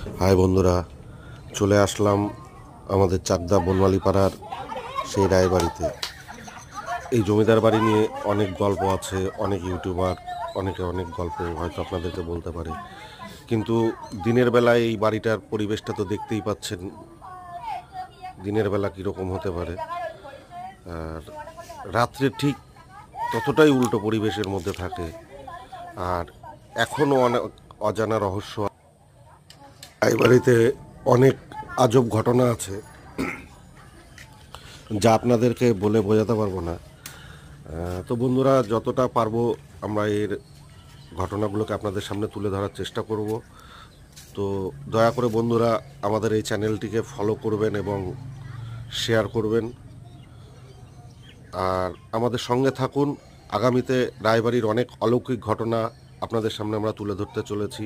High বন্ধুরা, চলে আসলাম আমাদের চাকদা বনমালী পাড়ার সেই রায়বাড়িতে। এই জমিদার বাড়ি নিয়ে অনেক গল্প আছে, অনেক ইউটিউবার অনেকে অনেক গল্প হয়তো আপনাদেরকে বলতে পারে, কিন্তু দিনের বেলায় এই বাড়িটার পরিবেশটা তো দেখতেই পাচ্ছেন দিনের বেলা কীরকম হতে পারে। আর রাত্রে ঠিক ততটাই উল্টো পরিবেশের মধ্যে থাকে। আর এখনও অনেক অজানা রহস্য এই বাড়িতে, অনেক আজব ঘটনা আছে যা আপনাদেরকে বলে বোঝাতে পারবো না। তো বন্ধুরা, যতটা পারবো আমরা এর ঘটনাগুলোকে আপনাদের সামনে তুলে ধরার চেষ্টা করব। তো দয়া করে বন্ধুরা আমাদের এই চ্যানেলটিকে ফলো করবেন এবং শেয়ার করবেন, আর আমাদের সঙ্গে থাকুন। আগামীতে রায়বাড়ির অনেক অলৌকিক ঘটনা আপনাদের সামনে আমরা তুলে ধরতে চলেছি।